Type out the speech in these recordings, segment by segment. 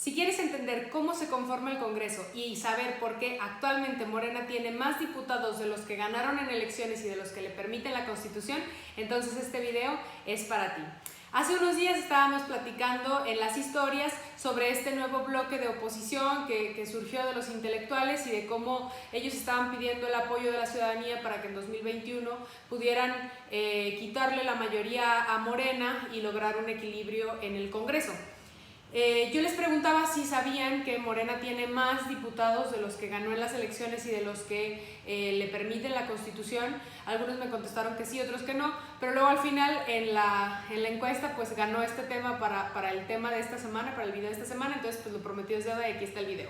Si quieres entender cómo se conforma el Congreso y saber por qué actualmente Morena tiene más diputados de los que ganaron en elecciones y de los que le permiten la Constitución, entonces este video es para ti. Hace unos días estábamos platicando en las historias sobre este nuevo bloque de oposición que surgió de los intelectuales y de cómo ellos estaban pidiendo el apoyo de la ciudadanía para que en 2021 pudieran quitarle la mayoría a Morena y lograr un equilibrio en el Congreso. Yo les preguntaba si sabían que Morena tiene más diputados de los que ganó en las elecciones y de los que le permiten la Constitución. Algunos me contestaron que sí, otros que no, pero luego al final en la encuesta pues ganó este tema para el tema de esta semana, para el video de esta semana, entonces pues lo prometido es deuda y aquí está el video.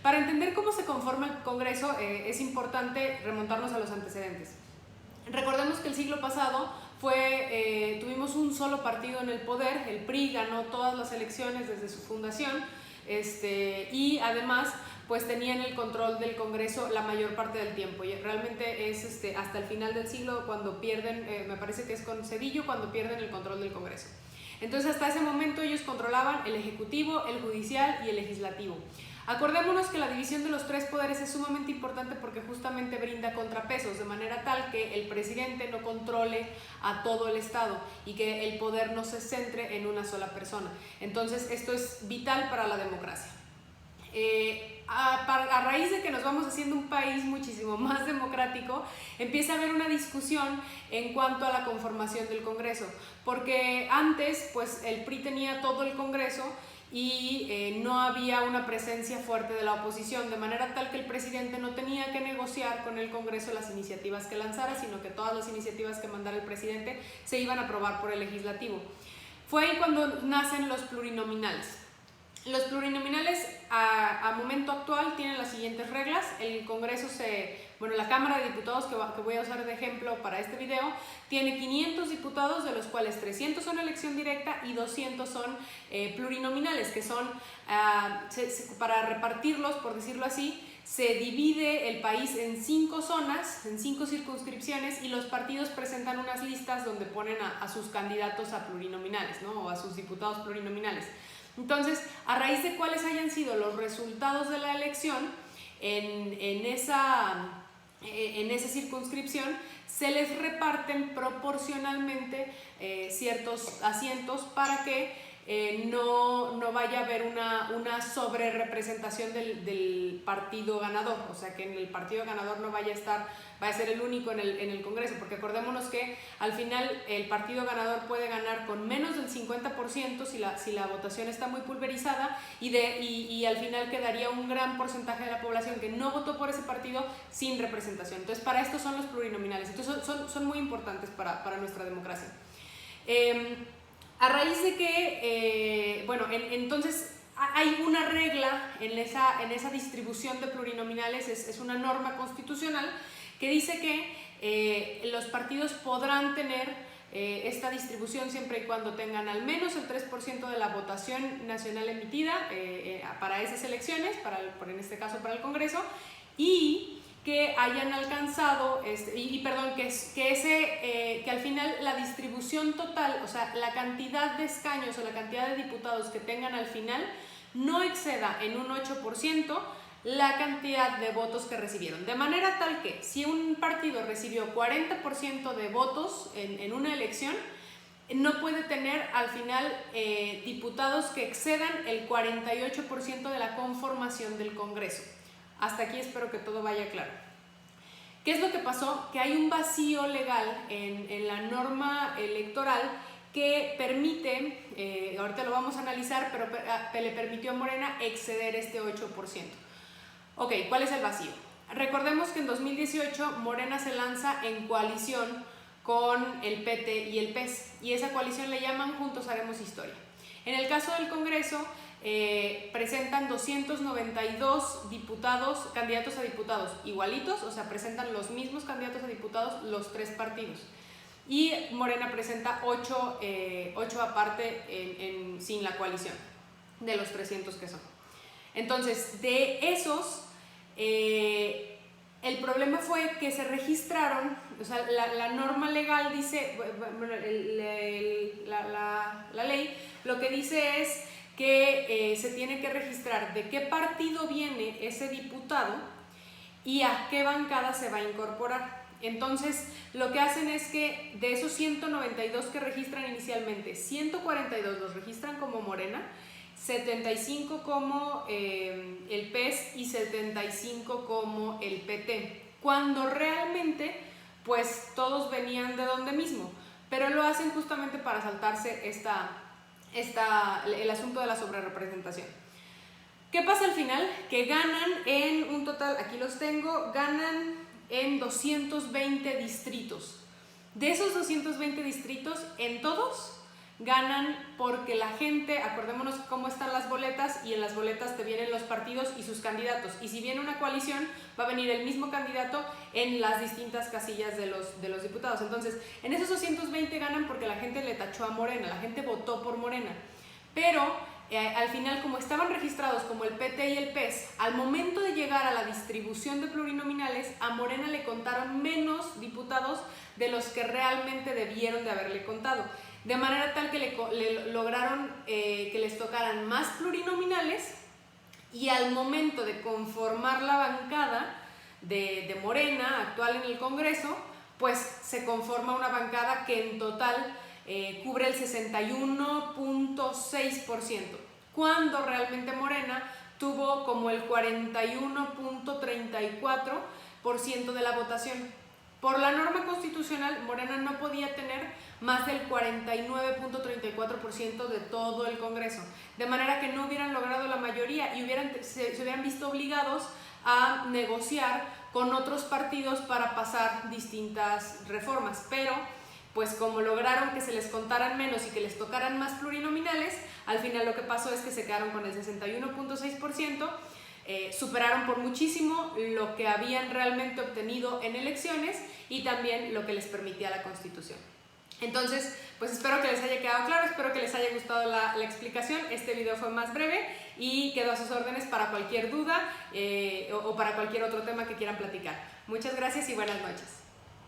Para entender cómo se conforma el Congreso es importante remontarnos a los antecedentes. Recordemos que el siglo pasado tuvimos un solo partido en el poder, el PRI ganó todas las elecciones desde su fundación y además pues tenían el control del Congreso la mayor parte del tiempo y realmente es hasta el final del siglo cuando pierden, me parece que es con Zedillo, cuando pierden el control del Congreso. Entonces hasta ese momento ellos controlaban el Ejecutivo, el Judicial y el Legislativo. Acordémonos que la división de los tres poderes es sumamente importante porque justamente brinda contrapesos, de manera tal que el presidente no controle a todo el Estado y que el poder no se centre en una sola persona. Entonces esto es vital para la democracia. A raíz de que nos vamos haciendo un país muchísimo más democrático, empieza a haber una discusión en cuanto a la conformación del Congreso, porque antes pues el PRI tenía todo el Congreso y no había una presencia fuerte de la oposición, de manera tal que el presidente no tenía que negociar con el Congreso las iniciativas que lanzara, sino que todas las iniciativas que mandara el presidente se iban a aprobar por el legislativo. Fue ahí cuando nacen los plurinominales. Los plurinominales a momento actual tienen las siguientes reglas. El Congreso la Cámara de Diputados, que voy a usar de ejemplo para este video, tiene 500 diputados, de los cuales 300 son elección directa y 200 son plurinominales, que son, para repartirlos, por decirlo así, se divide el país en 5 zonas, en 5 circunscripciones, y los partidos presentan unas listas donde ponen a sus candidatos a plurinominales, ¿no? O a sus diputados plurinominales. Entonces, a raíz de cuáles hayan sido los resultados de la elección en esa circunscripción, se les reparten proporcionalmente ciertos asientos para que no vaya a haber una sobrerepresentación del partido ganador, o sea que en el partido ganador no vaya a ser el único en el Congreso, porque acordémonos que al final el partido ganador puede ganar con menos del 50% si la votación está muy pulverizada y al final quedaría un gran porcentaje de la población que no votó por ese partido sin representación. Entonces para esto son los plurinominales, entonces son muy importantes para nuestra democracia. A raíz de que, entonces hay una regla en esa distribución de plurinominales, es una norma constitucional que dice que los partidos podrán tener esta distribución siempre y cuando tengan al menos el 3% de la votación nacional emitida para esas elecciones, en este caso para el Congreso, y que hayan alcanzado, que al final la distribución total, o sea, la cantidad de escaños o la cantidad de diputados que tengan al final no exceda en un 8% la cantidad de votos que recibieron. De manera tal que si un partido recibió 40% de votos en una elección, no puede tener al final diputados que excedan el 48% de la conformación del Congreso. Hasta aquí espero que todo vaya claro. ¿Qué es lo que pasó? Que hay un vacío legal en la norma electoral que permite, ahorita lo vamos a analizar, pero le permitió a Morena exceder este 8%. Ok, ¿cuál es el vacío? Recordemos que en 2018 Morena se lanza en coalición con el PT y el PES, y esa coalición le llaman Juntos Haremos Historia. En el caso del Congreso, presentan 292 candidatos a diputados igualitos, o sea, presentan los mismos candidatos a diputados los tres partidos. Y Morena presenta 8 aparte sin la coalición, de los 300 que son. Entonces, de esos, el problema fue que se registraron, o sea, la norma legal dice, la ley lo que dice es que se tiene que registrar de qué partido viene ese diputado y a qué bancada se va a incorporar. Entonces, lo que hacen es que de esos 192 que registran inicialmente, 142 los registran como Morena, 75 como el PES y 75 como el PT, cuando realmente pues todos venían de donde mismo, pero lo hacen justamente para saltarse el asunto de la sobrerepresentación. ¿Qué pasa al final? Que ganan en un total, aquí los tengo, ganan en 220 distritos. De esos 220 distritos, en todos ganan porque la gente, acordémonos cómo están las boletas, y en las boletas te vienen los partidos y sus candidatos, y si viene una coalición va a venir el mismo candidato en las distintas casillas de los diputados. Entonces, en esos 220 ganan porque la gente le tachó a Morena, la gente votó por Morena, pero al final, como estaban registrados como el PT y el PES, al momento de llegar a la distribución de plurinominales, a Morena le contaron menos diputados de los que realmente debieron de haberle contado, de manera tal que le lograron que les tocaran más plurinominales, y al momento de conformar la bancada de Morena actual en el Congreso, pues se conforma una bancada que en total cubre el 61.6%, cuando realmente Morena tuvo como el 41.34% de la votación. Por la norma constitucional, Morena no podía tener más del 49.34% de todo el Congreso, de manera que no hubieran logrado la mayoría y se hubieran visto obligados a negociar con otros partidos para pasar distintas reformas, pero pues como lograron que se les contaran menos y que les tocaran más plurinominales, al final lo que pasó es que se quedaron con el 61.6%, superaron por muchísimo lo que habían realmente obtenido en elecciones y también lo que les permitía la Constitución. Entonces, pues espero que les haya quedado claro, espero que les haya gustado la explicación. Este video fue más breve y quedo a sus órdenes para cualquier duda o para cualquier otro tema que quieran platicar. Muchas gracias y buenas noches.